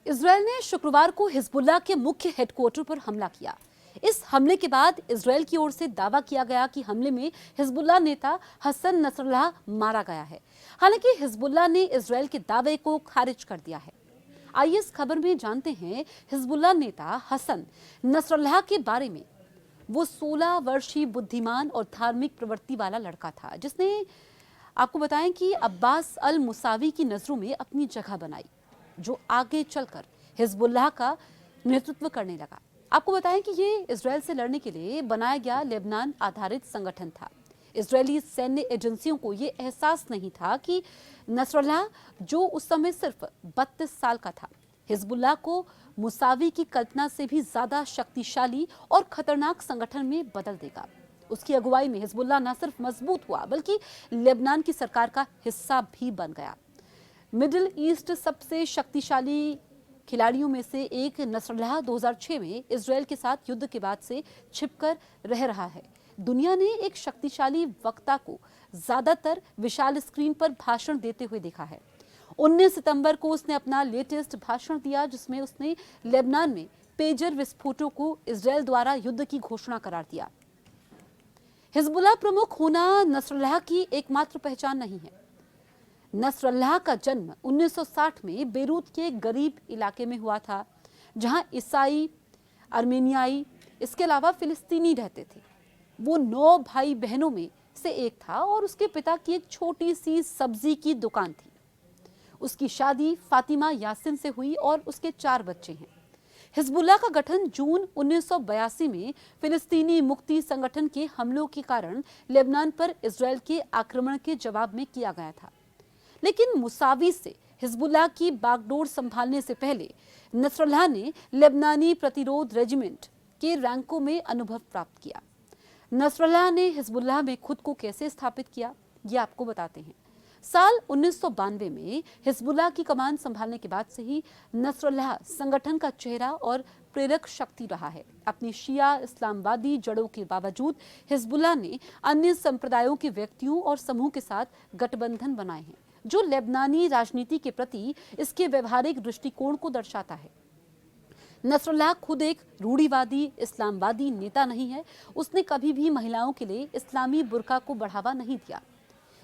Israel ने शुक्रवार को हिजबुल्लाह के मुख्य हेडक्वार्टर पर हमला किया। इस हमले के बाद इजरायल की ओर से दावा किया गया कि हमले में हिजबुल्लाह नेता हसन नसरल्लाह मारा गया है। हालांकि हिजबुल्लाह ने इजरायल के दावे को खारिज कर दिया है। आइए इस खबर में जानते हैं हिजबुल्लाह नेता हसन नसरल्लाह के बारे में। वो 16 वर्षीय बुद्धिमान और धार्मिक प्रवृत्ति वाला लड़का था, जिसने आपको बताएं कि अब्बास अल मुसावी की नजरों में अपनी जगह बनाई, जो आगे चलकर हिजबुल्लाह का नेतृत्व करने लगा। आपको बताएं कि ये इजरायल से लड़ने के लिए बनाया गया लेबनान आधारित संगठन था। इजरायली सैन्य एजेंसियों को ये एहसास नहीं था कि नसरल्लाह, जो उस समय सिर्फ 32 साल का था, हिजबुल्लाह को मुसावी की कल्पना से भी ज्यादा शक्तिशाली और खतरनाक संगठन में बदल देगा। उसकी अगुवाई में हिजबुल्लाह न सिर्फ मजबूत हुआ, बल्कि लेबनान की सरकार का हिस्सा भी बन गया। मिडिल ईस्ट सबसे शक्तिशाली खिलाड़ियों में से एक नसरल्लाह 2006 में इजरायल के साथ युद्ध के बाद से छिपकर रह रहा है। दुनिया ने एक शक्तिशाली वक्ता को ज्यादातर विशाल स्क्रीन पर भाषण देते हुए देखा है। 19 सितंबर को उसने अपना लेटेस्ट भाषण दिया, जिसमें उसने लेबनान में पेजर विस्फोटों को इजरायल द्वारा युद्ध की घोषणा करार दिया। हिजबुल्लाह प्रमुख होना नसरल्लाह की एकमात्र पहचान नहीं है। नसरल्लाह का जन्म 1960 में बेरूत के एक गरीब इलाके में हुआ था, जहां ईसाई, अर्मेनियाई, इसके अलावा फिलिस्तीनी रहते थे। वो 9 भाई बहनों में से एक था और उसके पिता की एक छोटी सी सब्जी की दुकान थी। उसकी शादी फातिमा यासिन से हुई और उसके 4 बच्चे हैं। हिजबुल्लाह का गठन जून 1982 में फिलिस्तीनी मुक्ति संगठन के हमलों के कारण लेबनान पर इजरायल के आक्रमण के जवाब में किया गया था। लेकिन मुसावी से हिजबुल्लाह की बागडोर संभालने से पहले नसरल्लाह ने लेबनानी प्रतिरोध रेजिमेंट के रैंकों में अनुभव प्राप्त किया। नसरल्लाह ने हिजबुल्लाह में खुद को कैसे स्थापित किया, ये आपको बताते हैं। साल 1992 में हिजबुल्लाह की कमान संभालने के बाद से ही नसरल्लाह संगठन का चेहरा और प्रेरक शक्ति रहा है। अपनी शिया इस्लामवादी जड़ों के बावजूद हिजबुल्लाह ने अन्य संप्रदायों के व्यक्तियों और समूह के साथ गठबंधन बनाए हैं, जो लेबनानी राजनीति के प्रति इसके व्यवहारिक दृष्टिकोण को दर्शाता है। नसरल्लाह खुद एक रूढ़िवादी इस्लामवादी नेता नहीं है। उसने कभी भी महिलाओं के लिए इस्लामी बुर्का को बढ़ावा नहीं दिया।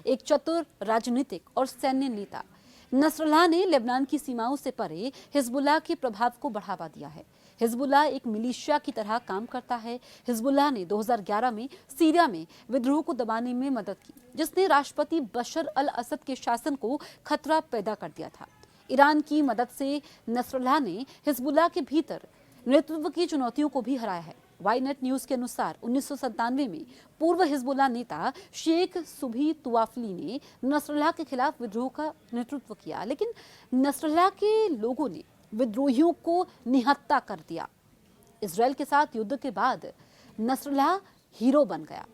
एक चतुर राजनीतिक और सैन्य नेता, नसरल्लाह ने लेबनान की सीमाओं से परे हिजबुल्लाह के प्रभाव को बढ़ावा दिया है। हिजबुल्लाह एक मिलिशिया की तरह काम करता है। हिजबुल्लाह ने 2011 में सीरिया में विद्रोह को दबाने में मदद की, जिसने राष्ट्रपति बशर अल असद के शासन को खतरा पैदा कर दिया था। ईरान की मदद से नसरल्लाह ने हिजबुल्लाह के भीतर नेतृत्व की चुनौतियों को भी हराया है। वाईनेट न्यूज के अनुसार 1997 में पूर्व हिजबुल्लाह नेता शेख सुभी तुवाफली ने नसरल्लाह के खिलाफ विद्रोह का नेतृत्व किया, लेकिन नसरल्लाह के लोगों ने विद्रोहियों को निहत्ता कर दिया। इजरायल के साथ युद्ध के बाद नसरल्लाह हीरो बन गया।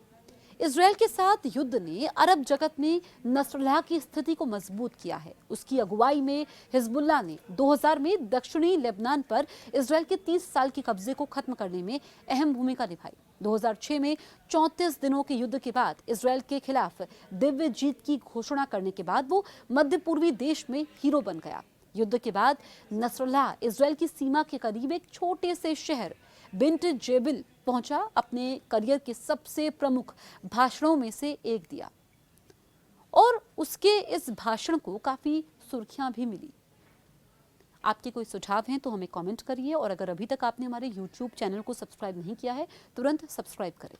इजरायल के साथ युद्ध ने अरब जगत में नसरल्लाह की स्थिति को मजबूत किया है। उसकी अगुवाई में हिजबुल्लाह ने 2000 में दक्षिणी लेबनान पर इजरायल के 30 साल के कब्जे को खत्म करने में अहम भूमिका निभाई। 2006 में 34 दिनों के युद्ध के बाद इजरायल के खिलाफ दिव्य जीत की घोषणा करने के बाद वो मध्य पूर्वी देश में हीरो बन गया। युद्ध के बाद नसरल्लाह इजरायल की सीमा के करीब एक छोटे से शहर बिंट जेबिल पहुंचा। अपने करियर के सबसे प्रमुख भाषणों में से एक दिया और उसके इस भाषण को काफी सुर्खियां भी मिली। आपके कोई सुझाव हैं तो हमें कमेंट करिए, और अगर अभी तक आपने हमारे YouTube चैनल को सब्सक्राइब नहीं किया है, तुरंत सब्सक्राइब करें।